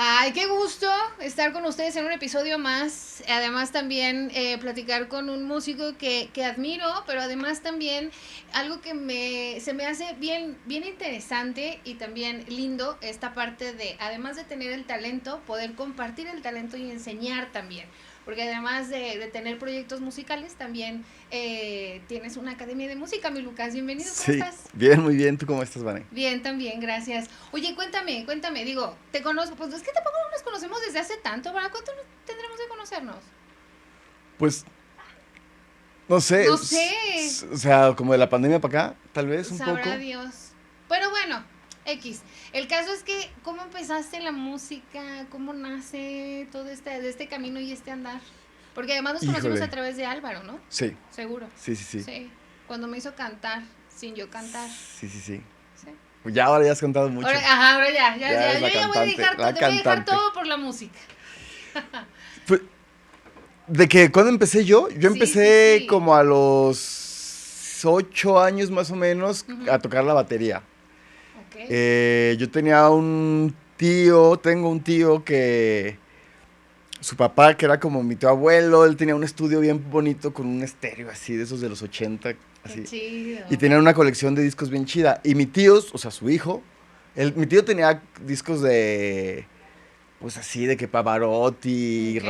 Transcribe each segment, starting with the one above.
Ay, qué gusto estar con ustedes en un episodio más. Además también platicar con un músico que admiro, pero además también algo que se me hace bien interesante y también lindo esta parte de, además de tener el talento, poder compartir el talento y enseñar también. Porque además de tener proyectos musicales, también tienes una academia de música, mi Lucas. Bienvenido, ¿cómo Sí, estás? bien, muy bien. ¿Tú cómo estás, Vane? Bien, también, gracias. Oye, cuéntame, digo, te conozco, pues es que tampoco nos conocemos desde hace tanto, ¿verdad? ¿Cuánto tendremos de conocernos? Pues, no sé, No sé, o sea, como de la pandemia para acá, tal vez un sabrá poco. Dios. Pero bueno, X. El caso es que, ¿cómo empezaste la música? ¿Cómo nace todo de este camino y este andar? Porque además nos conocimos a Híjole, través de Álvaro, ¿no? sí, Seguro. sí, sí, sí, Sí, cuando me hizo cantar, sin yo cantar. sí, sí, sí. Sí. Pues ya ahora ya has cantado Ahora, mucho. ajá, ahora ya, ya, Ya ya, eres yo ya voy a dejar, la te voy a dejar cantante. todo por la música. Pues, ¿de que cuándo empecé yo? Yo Sí, sí, empecé sí. como a los 8 años más o menos Ujú. a tocar la batería. Ok. Yo tenía tengo un tío que su papá, que era como mi tío abuelo, él tenía un estudio bien bonito con un estéreo así, de esos de los 80 Qué así. Y chido. tenía una colección de discos bien chida. Y mi tío, o sea, su hijo, mi tío tenía discos de, pues así, de que Pavarotti Ok.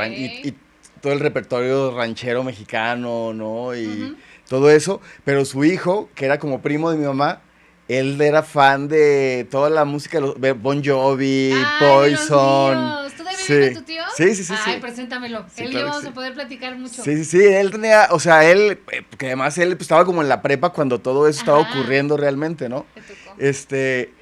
y todo el repertorio ranchero mexicano, ¿no? Y Ujú. todo eso. Pero su hijo, que era como primo de mi mamá, él era fan de toda la música de Bon Jovi, Ay, de los Poison. míos. ¿Todavía vive Sí, tu tío? sí, sí, sí, Ay, sí. preséntamelo. Sí, Él y yo claro que vamos a sí. poder platicar mucho. Sí, sí, sí, él tenía, o sea, porque además él pues, estaba como en la prepa cuando todo eso estaba Ajá. ocurriendo realmente, ¿no? Te tocó. Este,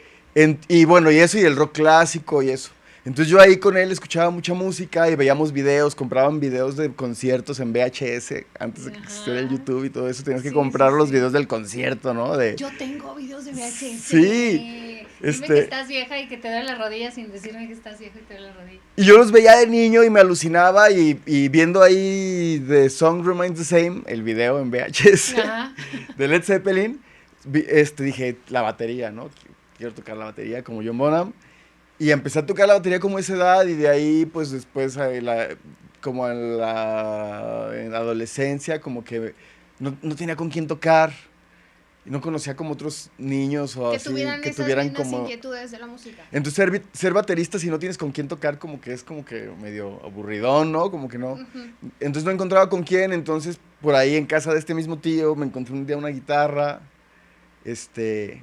y bueno, y eso, y el rock clásico y eso. Entonces yo ahí con él escuchaba mucha música y veíamos videos, compraban videos de conciertos en VHS, antes de que existiera el Ajá. YouTube y todo eso, tenías que Sí, sí, comprar los sí. videos del concierto, ¿no? Yo tengo videos de Sí, VHS. Dime que este, estás vieja y que te duele la rodilla sin decirme que estás vieja y te duele la rodilla. y yo los veía de niño y me alucinaba y viendo ahí The Song Remains the Same, el video en VHS Ajá. de Led Zeppelin, dije, la batería, ¿no? Quiero tocar la batería como John Bonham. Y empecé a tocar la batería como a esa edad y de ahí, pues después, como en la adolescencia, como que no tenía con quién tocar. Y no conocía como otros niños o Que así tuvieran que esas tuvieran mismas como... inquietudes de la música. Entonces ser baterista si no tienes con quién tocar como que es como que medio aburridón, ¿no? Como que no. Ujú. Entonces no encontraba con quién, entonces por ahí en casa de este mismo tío me encontré un día una guitarra,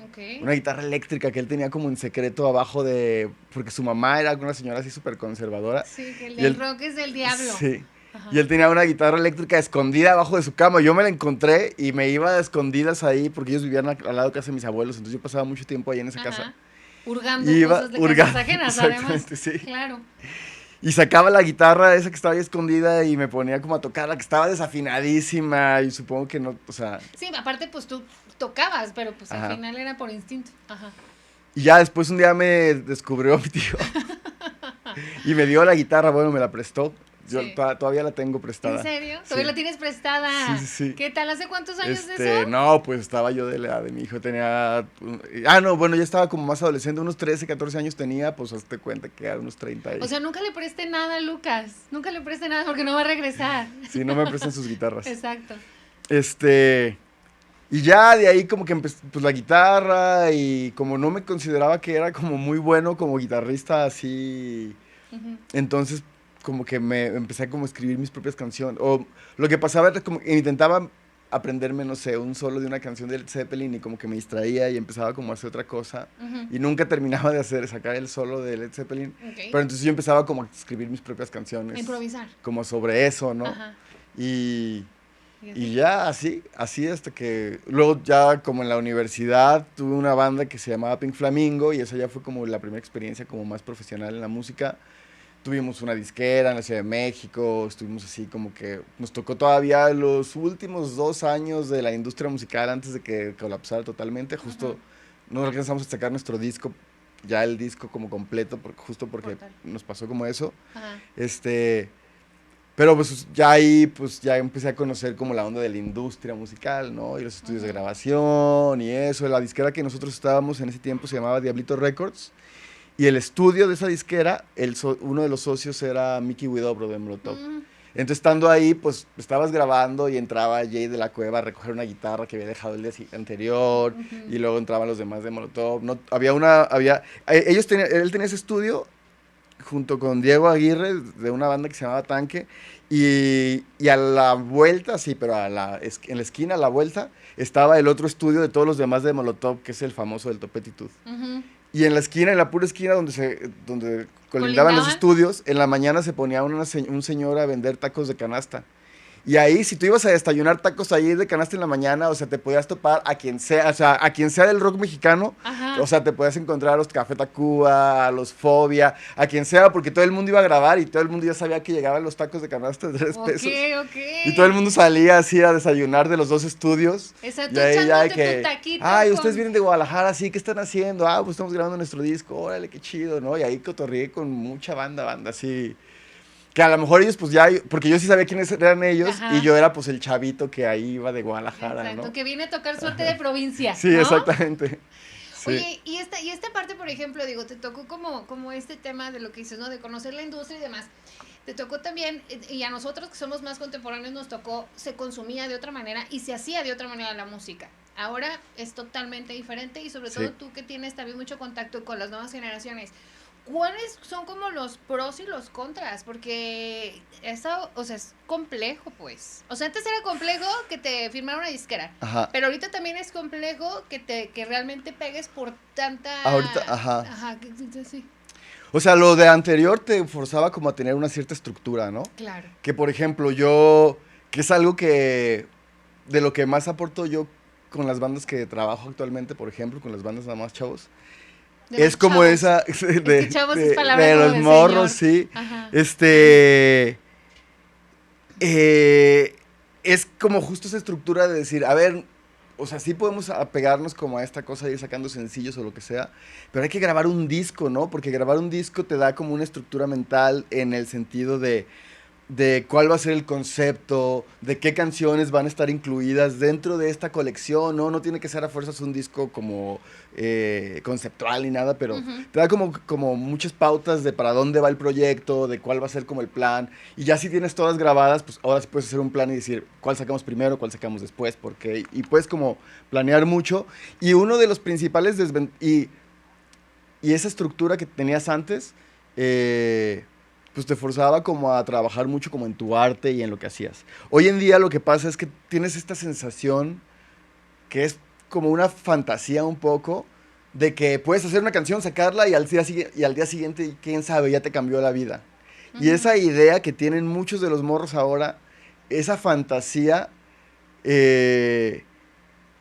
Ok. una guitarra eléctrica que él tenía como en secreto abajo porque su mamá era una señora así súper conservadora Sí, que y el él, rock es del diablo. sí, y Ajá. él tenía una guitarra eléctrica escondida abajo de su cama. Yo me la encontré y me iba a escondidas ahí porque ellos vivían al lado de casa de mis abuelos, entonces yo pasaba mucho tiempo ahí en esa casa. Ajá. Hurgando Y iba cosas de casas hurgando, ajenas, además. exactamente, sí. Claro. Y sacaba la guitarra esa que estaba ahí escondida y me ponía como a tocar la que estaba desafinadísima y supongo que no, o sea, Sí, aparte, pues tú tocabas, pero pues al ajá. final era por instinto. Ajá. Y ya después un día me descubrió mi tío y me dio la guitarra, bueno, me la prestó. Yo Sí. todavía la tengo ¿En prestada. serio? ¿Todavía Sí, la tienes sí, sí, prestada? sí. ¿Qué tal? ¿Hace cuántos años de eso? No, pues estaba yo de la edad de mi hijo, tenía... no, bueno, ya estaba como más adolescente, unos 13 14 años tenía, pues hazte cuenta que era unos 30 O y... sea, nunca le preste nada a Lucas. Nunca le preste nada porque no va a regresar. Sí, no me prestan sus guitarras. Exacto. Este... Y ya de ahí como que empecé, pues la guitarra y como no me consideraba que era como muy bueno como guitarrista así, Ujú. entonces como que me empecé a como a escribir mis propias canciones. O lo que pasaba era como que intentaba aprenderme, no sé, un solo de una canción de Led Zeppelin y como que me distraía y empezaba como a hacer otra cosa Ujú. y nunca terminaba de sacar el solo de Led Zeppelin. Ok. Pero entonces yo empezaba como a escribir mis propias A canciones improvisar. como sobre eso, ¿no? Ajá. Y... ¿Y Y así? ya así hasta que luego ya como en la universidad tuve una banda que se llamaba Pink Flamingo y esa ya fue como la primera experiencia como más profesional en la música. Tuvimos una disquera en la Ciudad de México, estuvimos así como que nos tocó todavía los últimos 2 años de la industria musical antes de que colapsara totalmente. Ajá. Justo no alcanzamos a sacar nuestro disco, ya el disco como completo, justo porque Portal. nos pasó como eso. Ajá. Este, pero pues ya ahí pues ya empecé a conocer como la onda de la industria musical, ¿no? Y los estudios de Ujú. grabación y eso. La disquera que nosotros estábamos en ese tiempo se llamaba Diablito Records Y el estudio de esa disquera, uno de los socios era Mickey Widobro de Molotov. Entonces, estando ahí, pues, estabas grabando y entraba Jay de la Cueva a recoger una guitarra que había dejado el día anterior, y luego entraban los demás de Molotov. No, él tenía ese estudio junto con Diego Aguirre de una banda que se llamaba Tanque, y a la vuelta, sí, pero en la esquina, a la vuelta, estaba el otro estudio de todos los demás de Molotov, que es el famoso del Topetitud. Y en la esquina, en la pura esquina donde colindaban los estudios, en la mañana se ponía un señor a vender tacos de canasta. Y ahí, si tú ibas a desayunar tacos ahí de canasta en la mañana, o sea, te podías topar a quien sea, o sea, a quien sea del rock mexicano, o sea, te podías encontrar a los Café Tacuba, a los Fobia, a quien sea, porque todo el mundo iba a grabar y todo el mundo ya sabía que llegaban los tacos de canasta de 3 pesos. Y todo el mundo salía así a desayunar de los 2 estudios. Exacto, echándote tu taquito. Ay, ustedes vienen de Guadalajara, sí, ¿qué están haciendo? Ah, pues estamos grabando nuestro disco, órale, qué chido, ¿no? Y ahí cotorreé con mucha banda, así. Que a lo mejor ellos, pues ya, porque yo sí sabía quiénes eran ellos, y yo era pues el chavito que ahí iba de Guadalajara, exacto, ¿no? que viene a tocar suerte de provincia, sí, ¿no? exactamente. Sí. Oye, y esta parte, por ejemplo, digo, te tocó como este tema de lo que dices, ¿no? De conocer la industria y demás. Te tocó también, y a nosotros que somos más contemporáneos nos tocó, se consumía de otra manera y se hacía de otra manera la música. Ahora es totalmente diferente y sobre todo tú que tienes también mucho contacto con las nuevas generaciones. ¿Cuáles son como los pros y los contras? Porque eso, o sea, es complejo, pues. O sea, antes era complejo que te firmara una disquera. Ajá. Pero ahorita también es complejo que realmente pegues por tanta... Ahorita, ajá. Ajá, sí. O sea, lo de anterior te forzaba como a tener una cierta estructura, ¿no? Claro. Que, por ejemplo, que es algo de lo que más aporto yo con las bandas que trabajo actualmente, por ejemplo, con las bandas nada más chavos, es como chavos. esa de los morros, sí. Ajá. Es como justo esa estructura de decir, a ver, o sea, sí podemos apegarnos como a esta cosa de ir sacando sencillos o lo que sea, pero hay que grabar un disco, ¿no? Porque grabar un disco te da como una estructura mental en el sentido de cuál va a ser el concepto, de qué canciones van a estar incluidas dentro de esta colección, ¿no? No tiene que ser a fuerzas un disco como conceptual ni nada, pero te da como muchas pautas de para dónde va el proyecto, de cuál va a ser como el plan, y ya si tienes todas grabadas, pues ahora sí puedes hacer un plan y decir cuál sacamos primero, cuál sacamos después, porque, y puedes como planear mucho, y uno de los principales y esa estructura que tenías antes, pues te forzaba como a trabajar mucho como en tu arte y en lo que hacías. Hoy en día lo que pasa es que tienes esta sensación que es como una fantasía un poco de que puedes hacer una canción, sacarla y al día siguiente, quién sabe, ya te cambió la vida. Y esa idea que tienen muchos de los morros ahora, esa fantasía,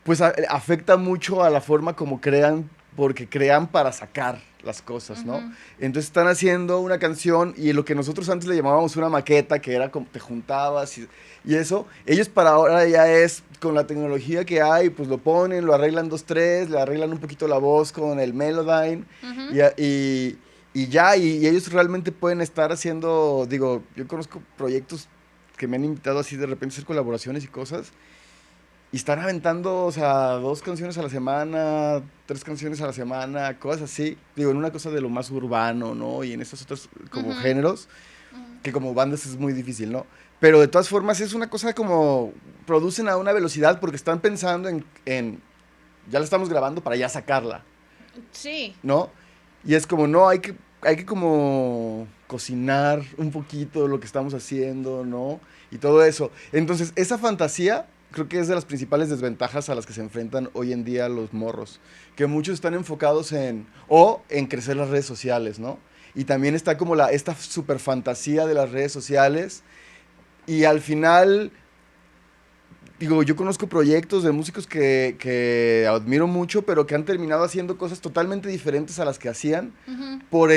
pues afecta mucho a la forma como crean, porque crean para sacar las cosas, ¿no? Entonces están haciendo una canción y lo que nosotros antes le llamábamos una maqueta, que era como te juntabas y eso, ellos para ahora ya es con la tecnología que hay, pues lo ponen, lo arreglan 2, 3, le arreglan un poquito la voz con el Melodyne y ya, y ellos realmente pueden estar haciendo, digo, yo conozco proyectos que me han invitado así de repente a hacer colaboraciones y cosas. Y están aventando, o sea, 2 canciones a la semana, 3 canciones a la semana, cosas así. Digo, en una cosa de lo más urbano, ¿no? Y en estos otros como géneros, que como bandas es muy difícil, ¿no? Pero de todas formas es una cosa como producen a una velocidad porque están pensando ya la estamos grabando para ya sacarla. Sí. ¿No? Y es como, no, hay que como cocinar un poquito lo que estamos haciendo, ¿no? Y todo eso. Entonces, esa fantasía creo que es de las principales desventajas a las que se enfrentan hoy en día los morros, que muchos están enfocados en crecer las redes sociales, ¿no? Y también está como esta super fantasía de las redes sociales y al final, digo, yo conozco proyectos de músicos que admiro mucho, pero que han terminado haciendo cosas totalmente diferentes a las que hacían por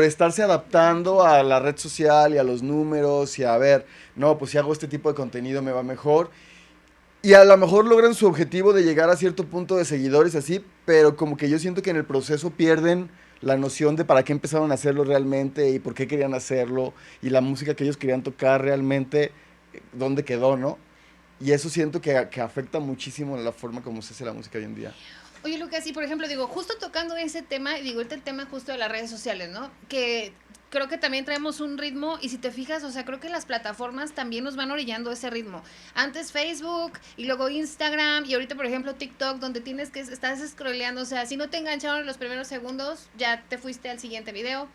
estarse adaptando a la red social y a los números y a ver, no, pues si hago este tipo de contenido me va mejor. Y a lo mejor logran su objetivo de llegar a cierto punto de seguidores así, pero como que yo siento que en el proceso pierden la noción de para qué empezaron a hacerlo realmente y por qué querían hacerlo y la música que ellos querían tocar realmente, dónde quedó, ¿no? Y eso siento que afecta muchísimo la forma como se hace la música hoy en día. Oye, Lucas, y por ejemplo, digo, justo tocando ese tema, digo, el tema justo de las redes sociales, ¿no? Que creo que también traemos un ritmo y si te fijas, o sea, creo que las plataformas también nos van orillando ese ritmo. Antes Facebook y luego Instagram y ahorita, por ejemplo, TikTok, donde tienes que estás scrolleando, o sea, si no te engancharon en los primeros segundos, ya te fuiste al siguiente video.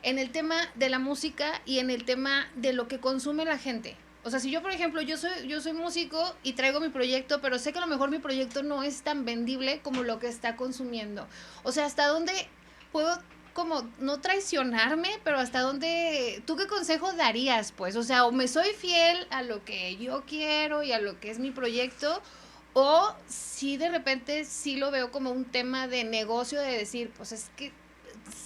En el tema de la música y en el tema de lo que consume la gente. O sea, si yo, por ejemplo, yo soy músico y traigo mi proyecto, pero sé que a lo mejor mi proyecto no es tan vendible como lo que está consumiendo. O sea, ¿hasta dónde puedo como no traicionarme, pero hasta dónde, tú qué consejo darías, pues? O sea, o me soy fiel a lo que yo quiero y a lo que es mi proyecto, o si de repente sí lo veo como un tema de negocio, de decir, pues es que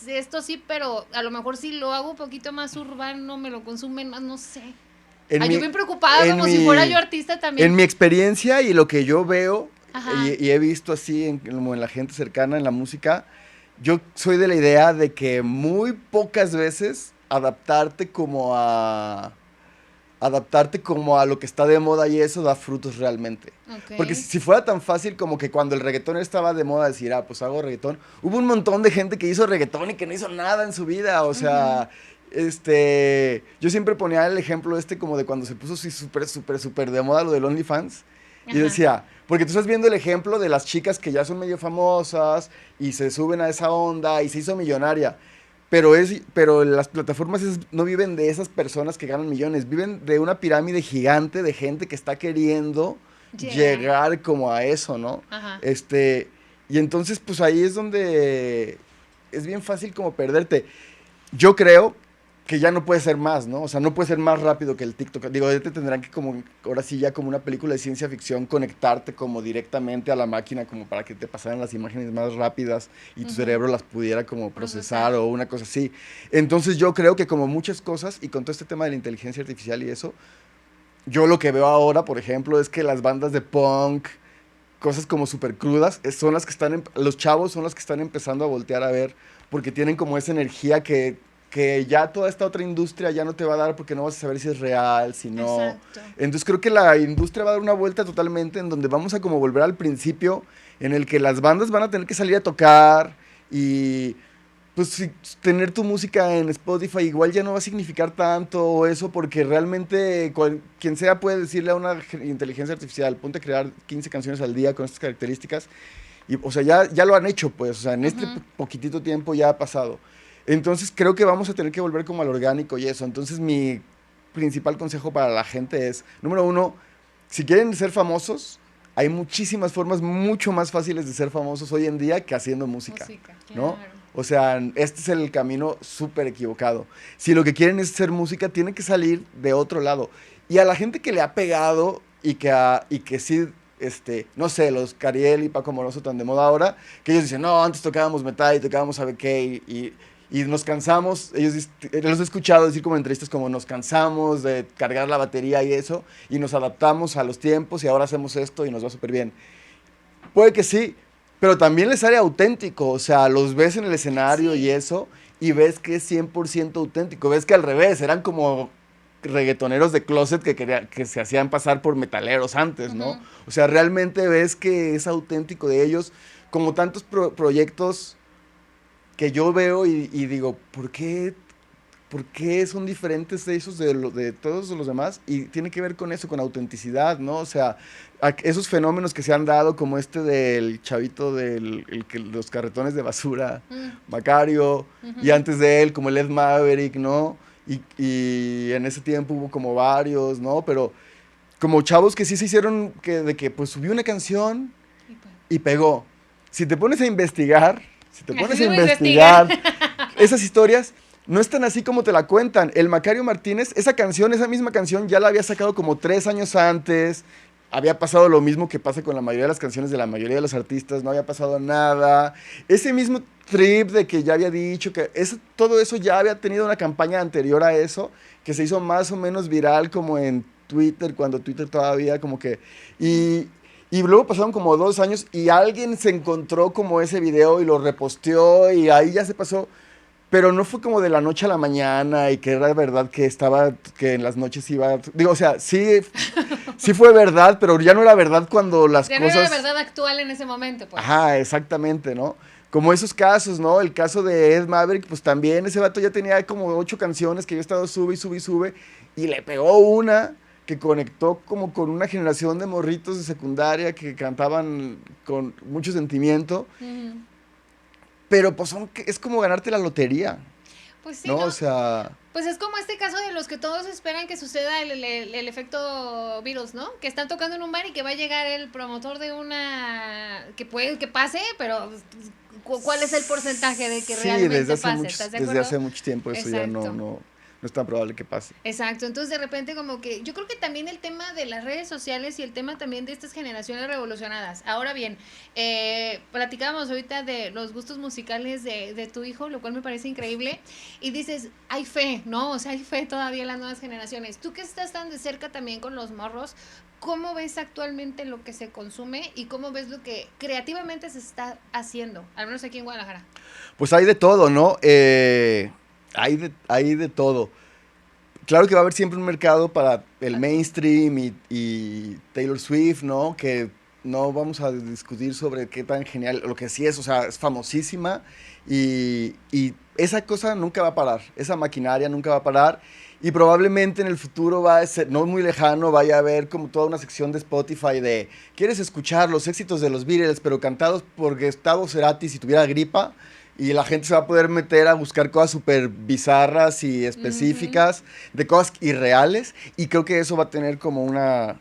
esto sí, pero a lo mejor si lo hago un poquito más urbano, me lo consumen más, no sé. Yo bien preocupada, como si fuera yo artista también. En mi experiencia y lo que yo veo y he visto así como en la gente cercana en la música, yo soy de la idea de que muy pocas veces adaptarte como a lo que está de moda y eso da frutos realmente. Okay. Porque si fuera tan fácil como que cuando el reggaetón estaba de moda decir, pues hago reggaetón, hubo un montón de gente que hizo reggaetón y que no hizo nada en su vida, o sea, yo siempre ponía el ejemplo como de cuando se puso así súper de moda lo del OnlyFans. Y decía, porque tú estás viendo el ejemplo de las chicas que ya son medio famosas y se suben a esa onda y se hizo millonaria. Pero las plataformas no viven de esas personas que ganan millones, viven de una pirámide gigante de gente que está queriendo llegar como a eso, ¿no? Ajá. Y entonces pues ahí es donde es bien fácil como perderte. Yo creo que ya no puede ser más, ¿no? O sea, no puede ser más rápido que el TikTok. Digo, ya te tendrán que como, ahora sí ya como una película de ciencia ficción, conectarte como directamente a la máquina como para que te pasaran las imágenes más rápidas y tu cerebro las pudiera como procesar o una cosa así. Entonces yo creo que como muchas cosas, y con todo este tema de la inteligencia artificial y eso, yo lo que veo ahora, por ejemplo, es que las bandas de punk, cosas como súper crudas, son las que los chavos son las que están empezando a voltear a ver, porque tienen como esa energía que ya toda esta otra industria ya no te va a dar porque no vas a saber si es real, si no. Exacto. Entonces creo que la industria va a dar una vuelta totalmente en donde vamos a como volver al principio, en el que las bandas van a tener que salir a tocar y pues tener tu música en Spotify igual ya no va a significar tanto eso porque realmente quien sea puede decirle a una inteligencia artificial, ponte a crear 15 canciones al día con estas características y o sea ya lo han hecho pues, o sea en este poquitito tiempo ya ha pasado. Entonces creo que vamos a tener que volver como al orgánico y eso. Entonces mi principal consejo para la gente es, número uno, si quieren ser famosos, hay muchísimas formas mucho más fáciles de ser famosos hoy en día que haciendo música, ¿no? Claro. O sea, este es el camino súper equivocado. Si lo que quieren es hacer música, tienen que salir de otro lado. Y a la gente que le ha pegado y que sí, no sé, los Cariel y Paco Moroso tan de moda ahora, que ellos dicen, no, antes tocábamos metal y tocábamos sabe qué y nos cansamos, los he escuchado decir como en entrevistas como nos cansamos de cargar la batería y eso, y nos adaptamos a los tiempos y ahora hacemos esto y nos va súper bien. Puede que sí, pero también les sale auténtico, o sea, los ves en el escenario y eso, y ves que es 100% auténtico, ves que al revés, eran como reggaetoneros de closet que se hacían pasar por metaleros antes, ¿no? O sea, realmente ves que es auténtico de ellos, como tantos proyectos que yo veo y digo, ¿por qué son diferentes de esos de todos los demás? Y tiene que ver con eso, con autenticidad, ¿no? O sea, esos fenómenos que se han dado, como del chavito los carretones de basura, Macario, y antes de él, como el Ed Maverick, ¿no? Y en ese tiempo hubo como varios, ¿no? Pero como chavos que sí se hicieron, de que pues subió una canción y pegó. Si te pones a investigar esas historias, no están así como te la cuentan. El Macario Martínez, esa misma canción, ya la había sacado como 3 años antes. Había pasado lo mismo que pasa con la mayoría de las canciones de la mayoría de los artistas. No había pasado nada. Ese mismo trip de que ya había dicho que todo eso ya había tenido una campaña anterior a eso, que se hizo más o menos viral como en Twitter, cuando Twitter todavía como que... Y luego pasaron como 2 años y alguien se encontró como ese video y lo reposteó y ahí ya se pasó. Pero no fue como de la noche a la mañana y que era verdad que en las noches iba... Digo, o sea, sí sí fue verdad, pero ya no era verdad cuando las Ya cosas... no era la verdad actual en ese momento, pues. Ajá, exactamente, ¿no? Como esos casos, ¿no? El caso de Ed Maverick, pues también ese vato ya tenía como 8 canciones que yo he estado sube y sube y sube, y le pegó una que conectó como con una generación de morritos de secundaria que cantaban con mucho sentimiento, Ujú. pero pues es como ganarte la lotería, Pues sí, ¿no? ¿no? O sea, Pues es como este caso de los que todos esperan que suceda el efecto Beatles, ¿no? Que están tocando en un bar y que va a llegar el promotor de una... que puede que pase, pero ¿cuál es el porcentaje de que sí, realmente pase? ¿Estás de desde acuerdo? hace mucho tiempo eso ya Exacto. no es tan probable que pase. Exacto, entonces de repente como que yo creo que también el tema de las redes sociales y el tema también de estas generaciones revolucionadas. Ahora bien, platicábamos ahorita de los gustos musicales de tu hijo, lo cual me parece increíble, y dices, hay fe, ¿no? O sea, hay fe todavía en las nuevas generaciones. Tú que estás tan de cerca también con los morros, ¿cómo ves actualmente lo que se consume y cómo ves lo que creativamente se está haciendo? Al menos aquí en Guadalajara. Pues hay de todo, ¿no? Hay de todo. Claro que va a haber siempre un mercado para el mainstream y Taylor Swift, ¿no? Que no vamos a discutir sobre qué tan genial, lo que sí es, o sea, es famosísima y esa cosa nunca va a parar, esa maquinaria nunca va a parar y probablemente en el futuro va a ser, no muy lejano, vaya a haber como toda una sección de Spotify de, ¿quieres escuchar los éxitos de los Beatles pero cantados por Gustavo Cerati si tuviera gripa? Y la gente se va a poder meter a buscar cosas súper bizarras y Ujú. específicas, de cosas irreales, y creo que eso va a tener como una,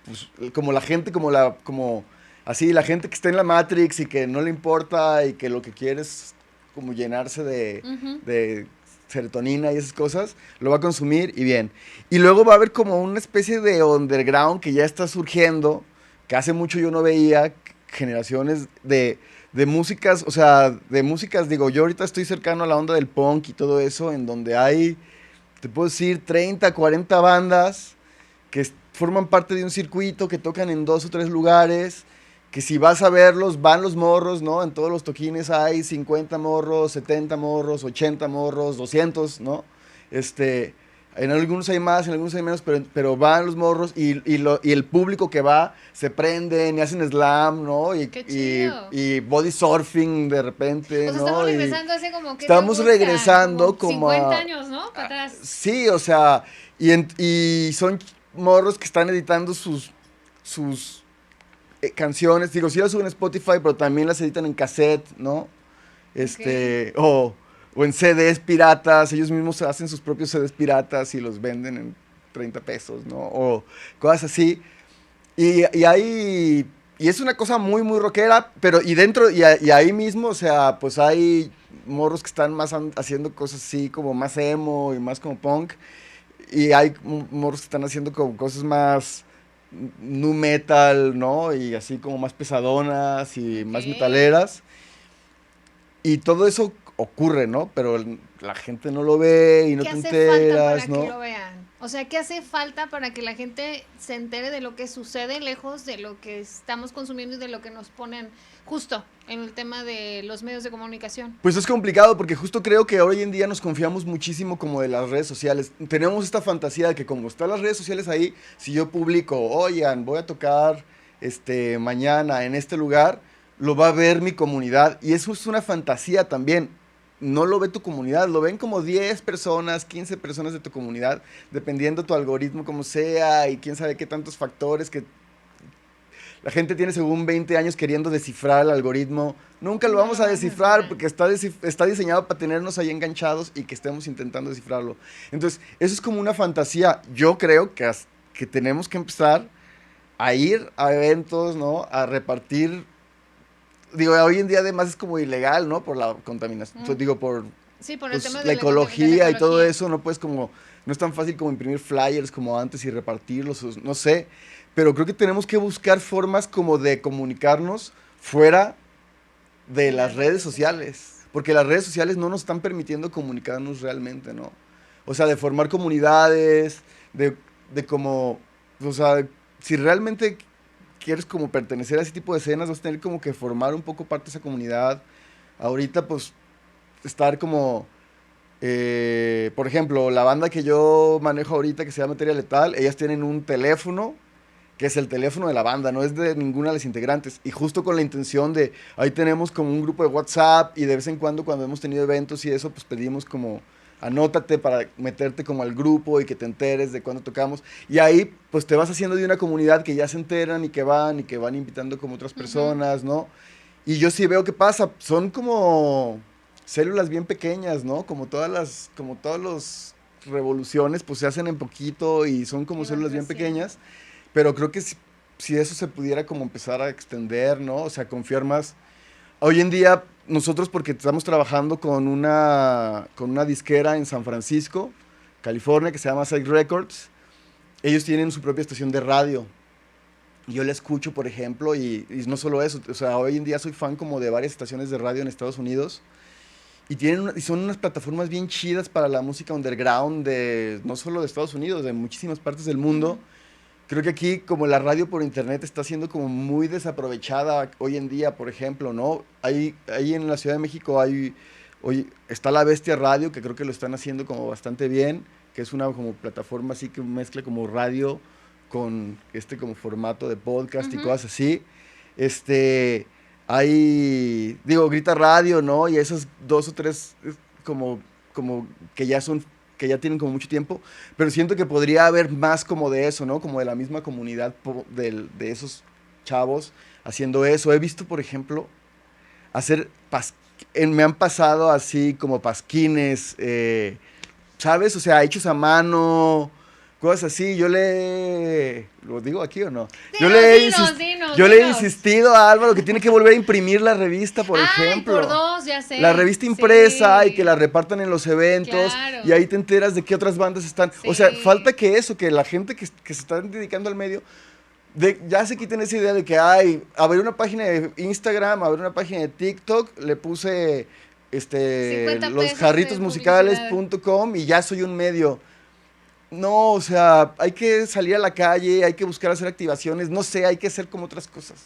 pues, como la gente, como, así, la gente que está en la Matrix y que no le importa y que lo que quiere es como llenarse Ujú. de serotonina y esas cosas, lo va a consumir y bien. Y luego va a haber como una especie de underground que ya está surgiendo, que hace mucho yo no veía, generaciones de músicas, o sea, de músicas, digo, yo ahorita estoy cercano a la onda del punk y todo eso, en donde hay, te puedo decir, 30 40 bandas que forman parte de un circuito, que tocan en 2 o 3 lugares, que si vas a verlos, van los morros, ¿no? En todos los toquines hay 50 morros, 70 morros, 80 morros, 200, ¿no? Este, en algunos hay más, en algunos hay menos, pero van los morros y el público que va se prenden y hacen slam, ¿no? Qué chido. Y body surfing de O repente, sea, estamos ¿no? Y regresando hace como, ¿qué te estamos gusta? regresando Como como 50 a, años, ¿no? Para atrás. sí, o sea, y son morros que están editando sus canciones. Digo, sí las suben a Spotify, pero también las editan en cassette, ¿no? Ok. O en CDs piratas. Ellos mismos hacen sus propios CDs piratas y los venden en 30 pesos, ¿no? O cosas así. Y hay. Y es una cosa muy, muy rockera, pero y dentro, y ahí mismo, o sea, pues hay morros que están más haciendo cosas así como más emo y más como punk. Y hay morros que están haciendo como cosas más nu metal, ¿no? Y así como más pesadonas y Ok. más metaleras. Y todo eso ocurre, ¿no? Pero la gente no lo ve y no ¿Qué te hace falta enteras, para que ¿no? lo vean? O sea, ¿qué hace falta para que la gente se entere de lo que sucede lejos de lo que estamos consumiendo y de lo que nos ponen justo en el tema de los medios de comunicación? Pues es complicado porque justo creo que hoy en día nos confiamos muchísimo como de las redes sociales. Tenemos esta fantasía de que como están las redes sociales ahí, si yo publico, oigan, voy a tocar mañana en este lugar, lo va a ver mi comunidad. Y eso es una fantasía también. No lo ve tu comunidad, lo ven como 10 personas, 15 personas de tu comunidad, dependiendo tu algoritmo como sea y quién sabe qué tantos factores que la gente tiene según 20 años queriendo descifrar el algoritmo. Nunca lo No vamos lo a vas a descifrar descifrar. porque está diseñado para tenernos ahí enganchados y que estemos intentando descifrarlo. Entonces, eso es como una fantasía. Yo creo que tenemos que empezar a ir a eventos, ¿no? A repartir. Digo, hoy en día además es como ilegal, ¿no? Por la contaminación. Mm. Digo, por Sí, por el pues, tema la de la ecología y todo ecología. eso. No puedes como. No es tan fácil como imprimir flyers como antes y repartirlos. No sé. Pero creo que tenemos que buscar formas como de comunicarnos fuera de De las las redes redes sociales. sociales, porque las redes sociales no nos están permitiendo comunicarnos realmente, ¿no? O sea, de formar comunidades, de, de como, o sea, si realmente quieres como pertenecer a ese tipo de escenas, vas a tener como que formar un poco parte de esa comunidad. Ahorita, pues, estar como, por ejemplo, la banda que yo manejo ahorita, que se llama Materia Letal, ellas tienen un teléfono que es el teléfono de la banda, no es de ninguna de las integrantes. Y justo con la intención de, ahí tenemos como un grupo de WhatsApp y de vez en cuando hemos tenido eventos y eso, pues pedimos como, anótate para meterte como al grupo y que te enteres de cuándo tocamos. Y ahí pues te vas haciendo de una comunidad que ya se enteran y que van invitando como otras personas, ¿no? Y yo sí veo qué pasa, son como células bien pequeñas, ¿no? Como todas las revoluciones pues se hacen en poquito y son como Y van células bien creciendo. pequeñas. Pero creo que si eso se pudiera como empezar a extender, ¿no? O sea, confiar más. Hoy en día, nosotros porque estamos trabajando con una disquera en San Francisco, California, que se llama Side Records, ellos tienen su propia estación de radio. Y yo la escucho, por ejemplo, y no solo eso, o sea, hoy en día soy fan como de varias estaciones de radio en Estados Unidos. Y son unas plataformas bien chidas para la música underground de no solo de Estados Unidos, de muchísimas partes del mundo. Creo que aquí como la radio por internet está siendo como muy desaprovechada hoy en día, por ejemplo, ¿no? Ahí en la Ciudad de México hoy está La Bestia Radio, que creo que lo están haciendo como bastante bien, que es una como plataforma así que mezcla como radio con este como formato de podcast y Ujú. cosas así. Este, digo, Grita Radio, ¿no? Y esas dos o tres como, como que ya son que ya tienen como mucho tiempo, pero siento que podría haber más como de eso, ¿no? Como de la misma comunidad de esos chavos haciendo eso. He visto, por ejemplo, hacer, me han pasado así como pasquines, ¿sabes? O sea, hechos a mano, cosas así. ¿Lo digo aquí o no? Yo Dinos, le he, dinos, dinos, yo le he dinos. insistido a Álvaro que tiene que volver a imprimir la revista, por Ay, por ejemplo. dos, ya La sé. revista impresa y que Sí, la repartan en los eventos y claro. ahí te enteras de qué otras bandas están. O sea, Sí. falta que eso, que la gente que se está dedicando al medio, ya se quiten esa idea de que, abrir una página de Instagram, abrir una página de TikTok, le puse 50 pesos de publicidad. losjarritosmusicales.com y ya soy un medio. No, o sea, hay que salir a la calle, hay que buscar hacer activaciones, no sé, hay que hacer como otras cosas.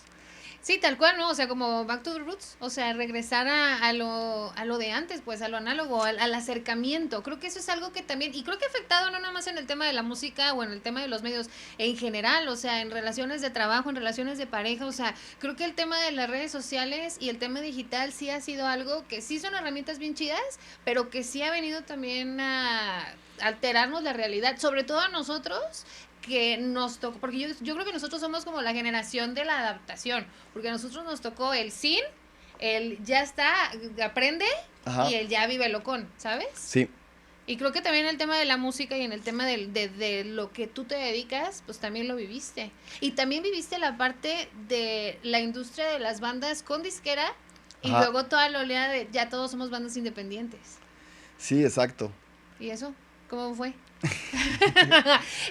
Sí, tal cual, ¿no? O sea, como back to the roots, o sea, regresar a lo de antes, pues, a lo análogo, al acercamiento. Creo que eso es algo que también, y creo que ha afectado no nada más en el tema de la música o en el tema de los medios en general, o sea, en relaciones de trabajo, en relaciones de pareja, o sea, creo que el tema de las redes sociales y el tema digital sí ha sido algo que sí son herramientas bien chidas, pero que sí ha venido también a alterarnos la realidad, sobre todo a nosotros que nos tocó, porque yo creo que nosotros somos como la generación de la adaptación, porque a nosotros nos tocó el sin, el ya está, aprende y Ajá, el ya vive locón, ¿sabes? sí. Y creo que también en el tema de la música y en el tema de lo que tú te dedicas, pues también lo viviste. Y también viviste la parte de la industria de las bandas con disquera y Ajá, luego toda la oleada de ya todos somos bandas independientes. sí, exacto. ¿Y eso? ¿Cómo fue?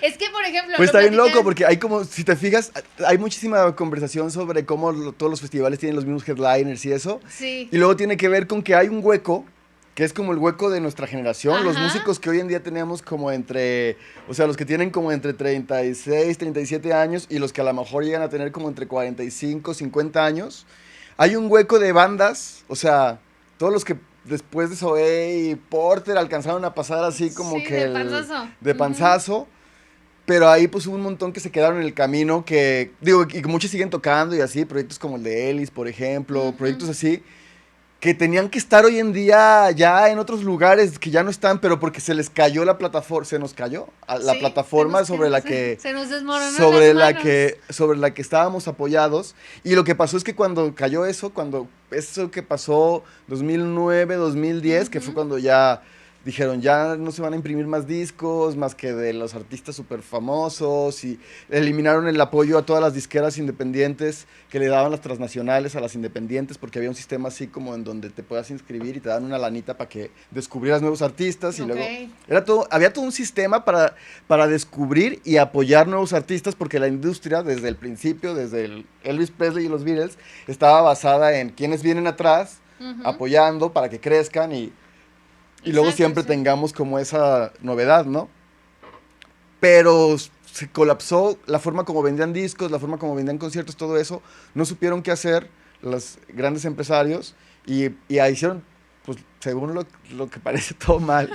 Es que, por ejemplo, Pues lo está bien loco platicas. porque hay como, si te fijas, hay muchísima conversación sobre cómo todos los festivales tienen los mismos headliners y eso. Sí. Y luego tiene que ver con que hay un hueco, que es como el hueco de nuestra generación. Los Ajá. músicos que hoy en día tenemos como o sea, los que tienen como entre 36, 37 años y los que a lo mejor llegan a tener como entre 45, 50 años. Hay un hueco de bandas, o sea, todos los que después de Zoé y Porter alcanzaron a pasar así como Sí, que de panzazo. de Ujú. panzazo. Pero ahí pues hubo un montón que se quedaron en el camino que, digo, y que muchos siguen tocando y así, proyectos como el de Ellis, por ejemplo, Ujú. proyectos así, que tenían que estar hoy en día ya en otros lugares que ya no están, pero porque se les cayó la plataforma, se nos cayó la Sí, se nos, plataforma se nos desmoronó en las manos. sobre la que estábamos apoyados. Y lo que pasó es que cuando cayó eso, cuando eso que pasó 2009, 2010, que fue Ujú. cuando ya dijeron, ya no se van a imprimir más discos, más que de los artistas súper famosos, y eliminaron el apoyo a todas las disqueras independientes que le daban las transnacionales a las independientes, porque había un sistema así como en donde te puedas inscribir y te dan una lanita para que descubrieras nuevos artistas, y Ok. luego había todo un sistema para descubrir y apoyar nuevos artistas, porque la industria desde el principio, desde el Elvis Presley y los Beatles, estaba basada en quienes vienen atrás, Ujú. apoyando para que crezcan y luego Exacto, siempre exacto. tengamos como esa novedad, ¿no? Pero se colapsó la forma como vendían discos, la forma como vendían conciertos, todo eso. No supieron qué hacer los grandes empresarios y ahí hicieron, pues según lo que parece, todo mal.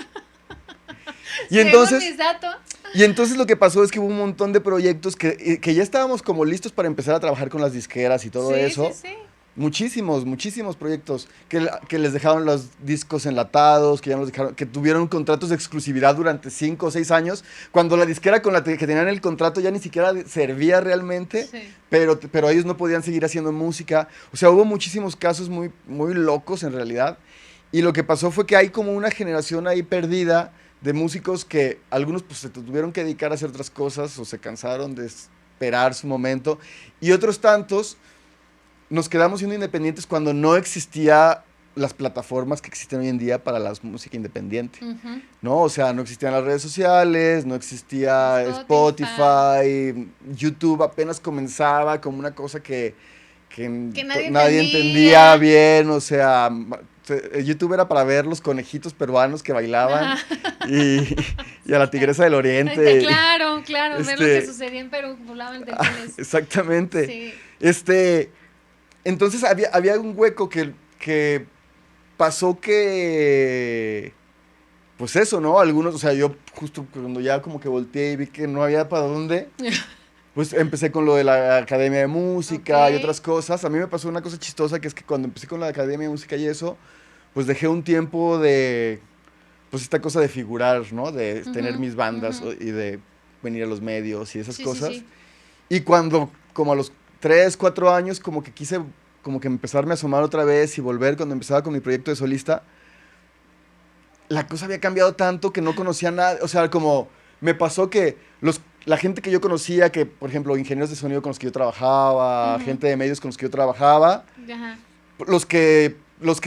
Y Según entonces, mis datos. Y entonces lo que pasó es que hubo un montón de proyectos que ya estábamos como listos para empezar a trabajar con las disqueras y todo Sí, sí, eso. sí. Muchísimos proyectos que les dejaron los discos enlatados, que ya nos dejaron, que tuvieron contratos de exclusividad durante 5 o 6 años, cuando la disquera con la que tenían el contrato ya ni siquiera servía realmente, Sí. pero ellos no podían seguir haciendo música. O sea, hubo muchísimos casos muy locos en realidad. Y lo que pasó fue que hay como una generación ahí perdida de músicos que algunos pues se tuvieron que dedicar a hacer otras cosas o se cansaron de esperar su momento y otros tantos nos quedamos siendo independientes cuando no existía las plataformas que existen hoy en día para la música independiente, Ujú. ¿no? O sea, no existían las redes sociales, no existía Spotify, YouTube apenas comenzaba como una cosa Que nadie nadie entendía entendía. bien, o sea, YouTube era para ver los conejitos peruanos que bailaban Ajá. y, y a la tigresa del oriente. Claro, claro, ver lo que Este, sucedía en Perú, volaban delfines. exactamente. Sí. Entonces había un hueco que pasó que, pues eso, ¿no? Algunos, o sea, yo justo cuando ya como que volteé y vi que no había para dónde, pues empecé con lo de la academia de música y otras Ok. cosas. A mí me pasó una cosa chistosa que es que cuando empecé con la academia de música y eso, pues dejé un tiempo de, pues esta cosa de figurar, ¿no? De tener Ujú, mis bandas ujú. y de venir a los medios y esas Sí, sí, cosas. sí. Y cuando, como a los 3 4 años, como que quise, como que empezarme a asomar otra vez y volver cuando empezaba con mi proyecto de solista, la cosa había cambiado tanto que no conocía nada. O sea, como me pasó que la gente que yo conocía, que por ejemplo, ingenieros de sonido con los que yo trabajaba, Ujú. gente de medios con los que yo trabajaba, Ajá. los que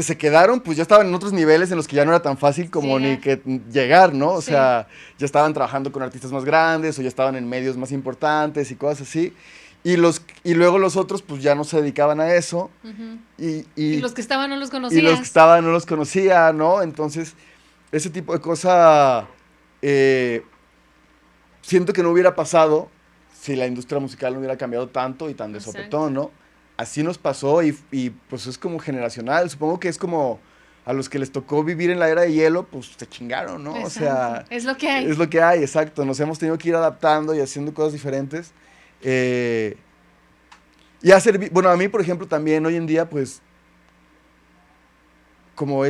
se quedaron, pues ya estaban en otros niveles en los que ya no era tan fácil como ni Llegar. que llegar, ¿no? O Sí. sea, ya estaban trabajando con artistas más grandes o ya estaban en medios más importantes y cosas así. Y luego los otros, pues ya no se dedicaban a eso. Ujú. Y, Y y, los que estaban no los y los que conocías. estaban no los conocía, ¿no? Entonces, ese tipo de cosa eh, siento que no hubiera pasado si la industria musical no hubiera cambiado tanto y tan de Exacto. sopetón, ¿no? Así nos pasó y pues es como generacional. Supongo que es como a los que les tocó vivir en la era de hielo, pues se chingaron, ¿no? O Exacto. sea, Es lo que hay. es lo que hay, exacto. Nos hemos tenido que ir adaptando y haciendo cosas diferentes. Eh, y bueno, a mí, por ejemplo, también hoy en día, pues como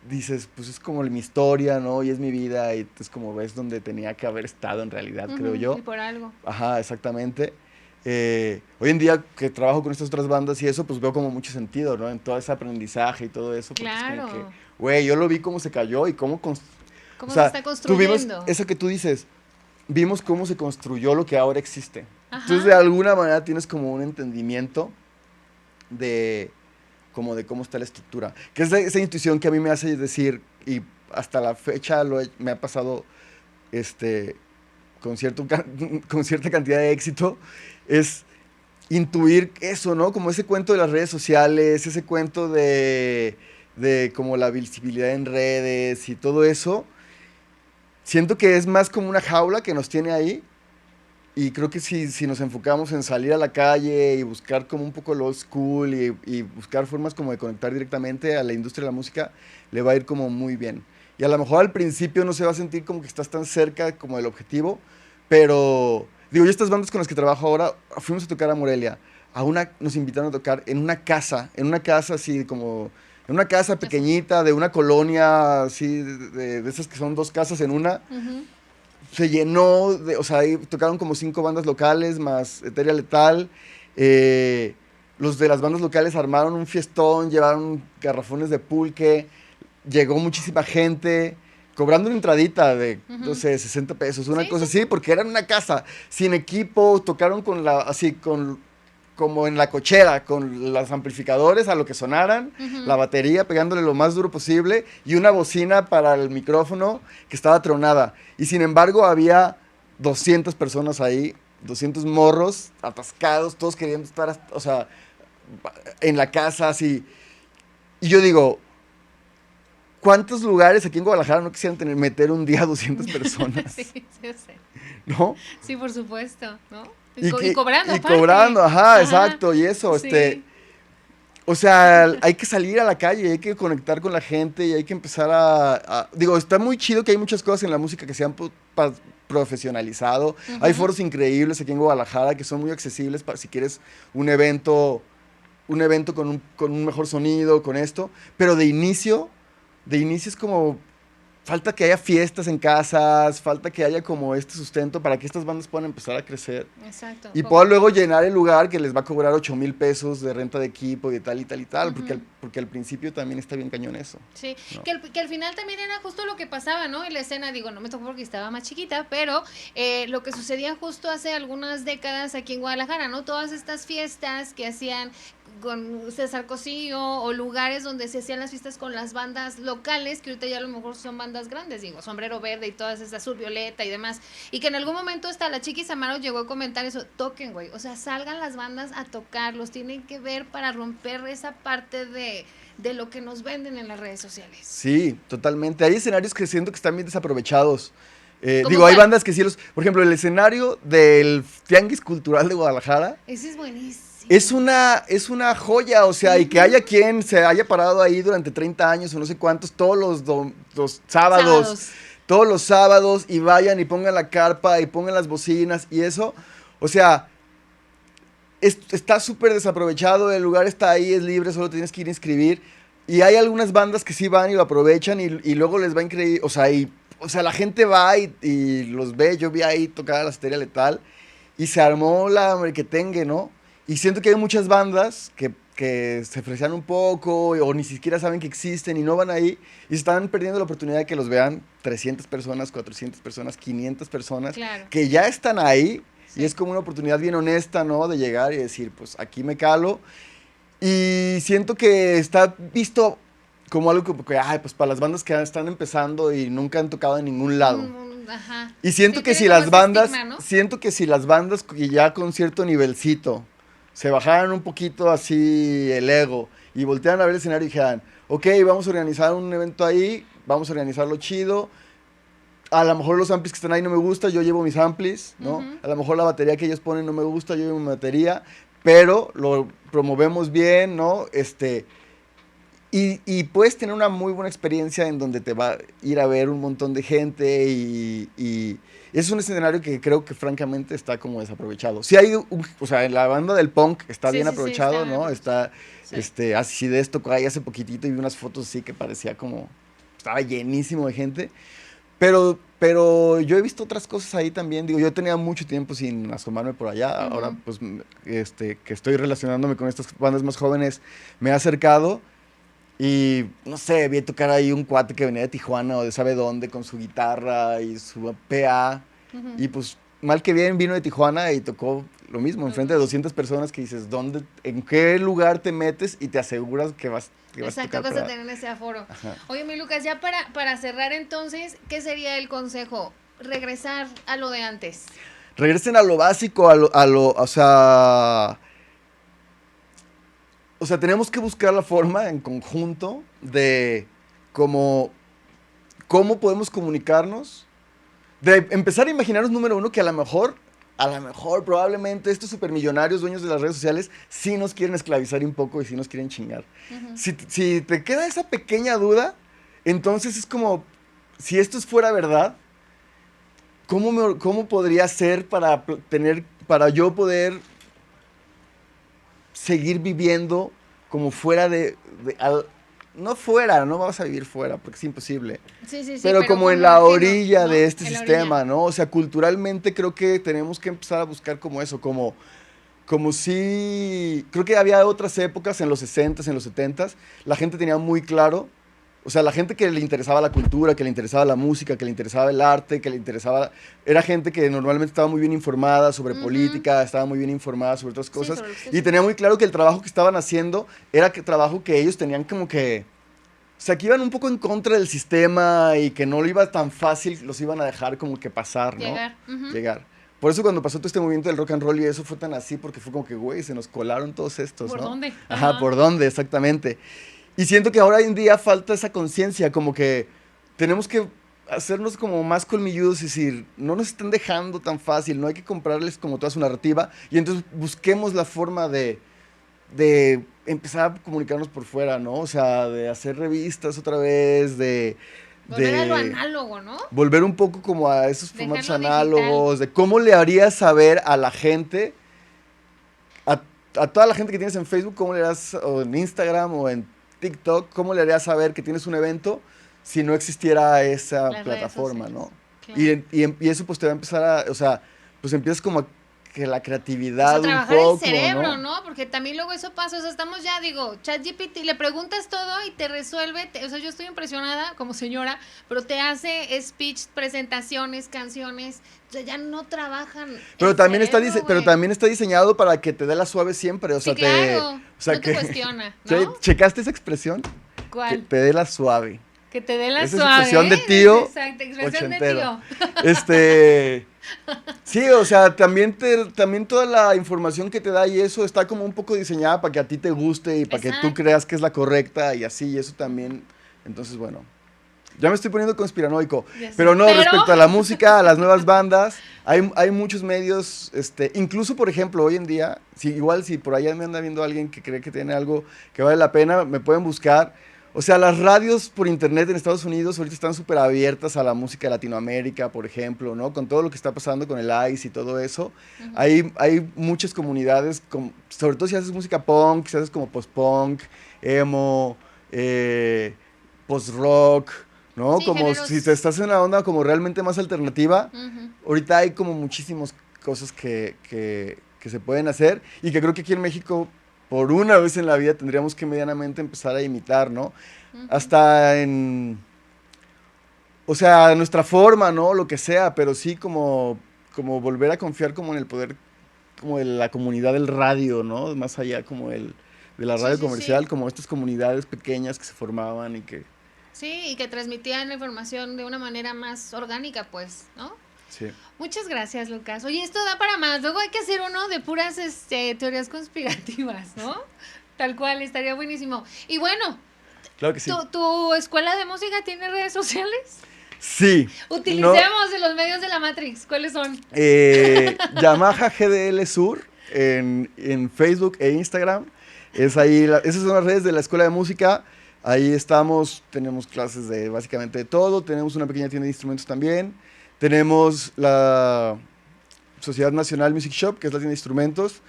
dices, pues es como mi historia, ¿no? Y es mi vida, y es como ves donde tenía que haber estado en realidad, creo Ujú. yo. Y por algo. Ajá, exactamente. Hoy en día que trabajo con estas otras bandas y eso, pues veo como mucho sentido, ¿no? En todo ese aprendizaje y todo eso, porque es como que, Claro. güey, yo lo vi cómo se cayó y o ¿Cómo se sea, está tuvimos construyendo? eso que tú dices, vimos cómo se construyó lo que ahora existe. Entonces, de Ajá. alguna manera tienes como un entendimiento de como de cómo está la estructura. Que es esa intuición que a mí me hace decir, y hasta la fecha me ha pasado este, con, con cierta cantidad de éxito, es intuir eso, ¿no? Como ese cuento de las redes sociales, ese cuento de como la visibilidad en redes y todo eso. Siento que es más como una jaula que nos tiene ahí y creo que si nos enfocamos en salir a la calle y buscar como un poco lo old school y buscar formas como de conectar directamente a la industria de la música, le va a ir como muy bien. Y a lo mejor al principio no se va a sentir como que estás tan cerca como del objetivo, pero digo, yo estas bandas con las que trabajo ahora, fuimos a tocar a Morelia, nos invitaron a tocar en una casa así como, en una casa Ajá. pequeñita de una colonia así, de esas que son dos casas en una, Ujú. se llenó, o sea, ahí tocaron como 5 bandas locales más Eteria Letal. Los de las bandas locales armaron un fiestón, llevaron garrafones de pulque, llegó muchísima gente, cobrando una entradita de, no Ujú. sé, 60 pesos, una Sí, cosa sí, sí. así, porque era en una casa, sin equipo, tocaron así, como en la cochera, con los amplificadores a lo que sonaran, Ujú. la batería pegándole lo más duro posible y una bocina para el micrófono que estaba tronada. Y sin embargo había 200 personas ahí, 200 morros atascados, todos queriendo estar, o sea, en la casa así. Y yo digo, ¿cuántos lugares aquí en Guadalajara no quisieran meter un día a 200 Sí, personas? sí, yo sé. ¿no? Sí, por supuesto, ¿no? Y, Y, y que, cobrando y aparte. cobrando, ajá, Ajá. exacto, y eso, Sí. O sea, hay que salir a la calle, hay que conectar con la gente y hay que empezar digo, está muy chido que hay muchas cosas en la música que se han profesionalizado. Hay Ujú. foros increíbles aquí en Guadalajara que son muy accesibles para si quieres un evento, un evento con un mejor sonido, con esto. Pero de inicio es como falta que haya fiestas en casas, falta que haya como este sustento para que estas bandas puedan empezar a crecer. Exacto. Y puedo luego llenar el lugar que les va a cobrar 8,000 pesos de renta de equipo y de tal y tal y tal, Ujú. porque al principio también está bien cañón eso, Sí, ¿no? que al final también era justo lo que pasaba, ¿no? En la escena, digo, no me tocó porque estaba más chiquita, pero lo que sucedía justo hace algunas décadas aquí en Guadalajara, ¿no? Todas estas fiestas que hacían con César Cosío o lugares donde se hacían las fiestas con las bandas locales, que ahorita ya a lo mejor son bandas grandes, digo, Sombrero Verde y todas esas, Azul Violeta y demás, y que en algún momento hasta la Chiquis Amaro llegó a comentar eso, toquen, güey, o sea, salgan las bandas a tocar, los tienen que ver para romper esa parte de lo que nos venden en las redes sociales. Sí, totalmente. Hay escenarios que siento que están bien desaprovechados. ¿Cómo Digo, hay cuál? bandas que sí los... Por ejemplo, el escenario del Tianguis Cultural de Guadalajara Ese es buenísimo. es una joya, o sea, y que haya Ujú. quien se haya parado ahí durante 30 años o no sé cuántos, los sábados, Sábados. todos los sábados, y vayan y pongan la carpa y pongan las bocinas y eso. O sea, está súper desaprovechado, el lugar está ahí, es libre, solo tienes que ir a inscribir. Y hay algunas bandas que sí van y lo aprovechan y luego les va increíble, o sea, la gente va y los ve, yo vi ahí tocar la Histeria Letal y se armó la merequetengue, ¿no? Y siento que hay muchas bandas que se fresean un poco o ni siquiera saben que existen y no van ahí y se están perdiendo la oportunidad de que los vean 300 personas, 400 personas, 500 personas Claro. que ya están ahí y Sí. es como una oportunidad bien honesta, ¿no? De llegar y decir, pues aquí me calo. Y siento que está visto como algo ay, pues para las bandas que están empezando y nunca han tocado en ningún lado. Ajá. Y Sí, siento que tiene si como las ese bandas, estigma, ¿no? siento que si las bandas que ya con cierto nivelcito se bajaran un poquito así el ego y voltearan a ver el escenario y dijeran, ok, vamos a organizar un evento ahí, vamos a organizarlo chido, a lo mejor los amplis que están ahí no me gusta, yo llevo mis amplis, ¿no? Ujú. A lo mejor la batería que ellos ponen no me gusta, yo llevo mi batería, pero lo promovemos bien, ¿no? Y puedes tener una muy buena experiencia en donde te va a ir a ver un montón de gente y es un escenario que creo que francamente está como desaprovechado. Sí hay, o sea, en la banda del punk está Sí, bien sí, sí, está aprovechado, bien ¿no? aprovechado. Está, Sí. así de esto, ahí hace poquitito y vi unas fotos así que parecía como, estaba llenísimo de gente. Pero yo he visto otras cosas ahí también. Digo, yo tenía mucho tiempo sin asomarme por allá. Ahora, Ujú. pues, que estoy relacionándome con estas bandas más jóvenes, me he acercado y, no sé, vi tocar ahí un cuate que venía de Tijuana o de sabe dónde con su guitarra y su PA. Ujú. Y pues, mal que bien, vino de Tijuana y tocó lo mismo, Lo enfrente de mismo. 200 personas que dices, en qué lugar te metes y te aseguras que vas a Exacto, tocar vas a para... tener ese aforo. Ajá. Oye, mi Lucas, ya para cerrar entonces, ¿qué sería el consejo? Regresar a lo de antes. Regresen a lo básico, o sea, tenemos que buscar la forma en conjunto de cómo, cómo podemos comunicarnos, de empezar a imaginarnos, número uno, que a lo mejor, probablemente estos supermillonarios dueños de las redes sociales sí nos quieren esclavizar un poco y sí nos quieren chingar. Ujú. Si te queda esa pequeña duda, entonces es como, si esto fuera verdad, ¿cómo podría ser para yo poder seguir viviendo como fuera no fuera, no vamos a vivir fuera porque es imposible, Sí, sí, sí, pero pero como en como la ajeno, orilla de ¿no? este En la orilla. sistema, ¿no? O sea, culturalmente creo que tenemos que empezar a buscar como eso, como si, creo que había otras épocas en los 60s, en los 70s, la gente tenía muy claro, o sea, la gente que le interesaba la cultura, que le interesaba la música, que le interesaba el arte, que le interesaba, era gente que normalmente estaba muy bien informada sobre Ujú. política, estaba muy bien informada sobre otras Sí, cosas, sobre lo que y estés. tenía muy claro que el trabajo que estaban haciendo era trabajo que ellos tenían como que, o sea, que iban un poco en contra del sistema y que no lo iba tan fácil, los iban a dejar como que pasar, ¿no? Llegar. Ujú. Llegar. Por eso cuando pasó todo este movimiento del rock and roll y eso fue tan así, porque fue como que, güey, se nos colaron todos estos, ¿Por ¿no? dónde? Ajá, Ajá. ¿por dónde? Exactamente. Y siento que ahora en día falta esa conciencia, como que tenemos que hacernos como más colmilludos y decir, no nos están dejando tan fácil, no hay que comprarles como toda su narrativa y entonces busquemos la forma de empezar a comunicarnos por fuera, ¿no? O sea, de hacer revistas otra vez, Volver a lo análogo, ¿no? volver un poco como a esos formatos Dejarlo análogos, de cómo le harías saber a la gente, a toda la gente que tienes en Facebook, cómo le harías, o en Instagram o en TikTok, cómo le harías saber que tienes un evento si no existiera esa Las plataforma, redes ¿no? sociales, claro. Y eso pues te va a empezar a, o sea, pues empiezas como a que la O creatividad sea, un trabajar poco, el cerebro, ¿no? ¿no? Porque también luego eso pasa, o sea, estamos ya, digo, ChatGPT, le preguntas todo y te resuelve, o sea, yo estoy impresionada como señora, pero te hace speech, presentaciones, canciones, o sea, ya no trabajan Pero el también cerebro, pero güey. también está diseñado para que te dé la suave siempre, o Sí, sea, claro, o sea no te cuestiona, che, ¿no? ¿checaste esa expresión? Que ¿Cuál? te dé la suave. Que te dé la Esa es suave, expresión de ¿eh? tío Exacto, expresión de ochentero. tío. Este, sí, o sea, también toda la información que te da y eso está como un poco diseñada para que a ti te guste y para que tú Exacto. creas que es la correcta y así, y eso también. Entonces, bueno, ya me estoy poniendo conspiranoico. Ya sé. Pero no, Pero, respecto a la música, a las nuevas bandas, hay muchos medios, incluso por ejemplo, hoy en día, igual si por allá me anda viendo alguien que cree que tiene algo que vale la pena, me pueden buscar. O sea, las radios por internet en Estados Unidos ahorita están súper abiertas a la música de Latinoamérica, por ejemplo, ¿no? Con todo lo que está pasando con el ICE y todo eso. Hay muchas comunidades, sobre todo si haces música punk, si haces como post-punk, emo, post-rock, ¿no? sí, Como géneros. si te estás en una onda como realmente más alternativa, Ujú. ahorita hay como muchísimas cosas que se pueden hacer y que creo que aquí en México, por una vez en la vida, tendríamos que medianamente empezar a imitar, ¿no? Hasta o sea, nuestra forma, ¿no? Lo que sea, pero sí como volver a confiar como en el poder, como de la comunidad del radio, ¿no? Más allá como de la Sí, radio sí, sí. comercial, como estas comunidades pequeñas que se formaban y que, Sí, y que transmitían la información de una manera más orgánica, pues, ¿no? sí. Muchas gracias, Lucas. Oye, esto da para más. Luego hay que hacer uno de puras teorías conspirativas, ¿no? Tal cual, estaría buenísimo. Y bueno, Claro que sí. ¿tu escuela de música tiene redes sociales? Sí. No, Utilicemos de los medios de la Matrix. ¿Cuáles son? Yamaha GDL Sur en Facebook e Instagram. Esas son las redes de la Escuela de Música. Ahí estamos, tenemos clases de básicamente de todo. Tenemos una pequeña tienda de instrumentos también. Tenemos la Sociedad Nacional Music Shop, que es la tienda de instrumentos.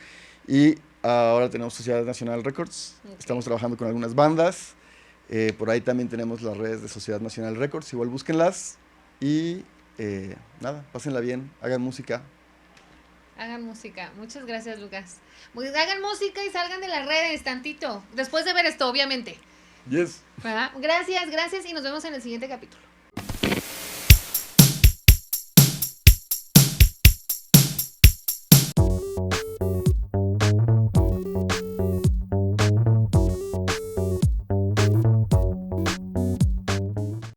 Y ahora tenemos Sociedad Nacional Records. Ok. Estamos trabajando con algunas bandas. Por ahí también tenemos las redes de Sociedad Nacional Records. Igual búsquenlas. Y nada, pásenla bien, hagan música. Hagan música. Muchas gracias, Lucas. Hagan música y salgan de las redes tantito. Después de ver esto, obviamente. Yes. ¿Verdad? Gracias, gracias y nos vemos en el siguiente capítulo.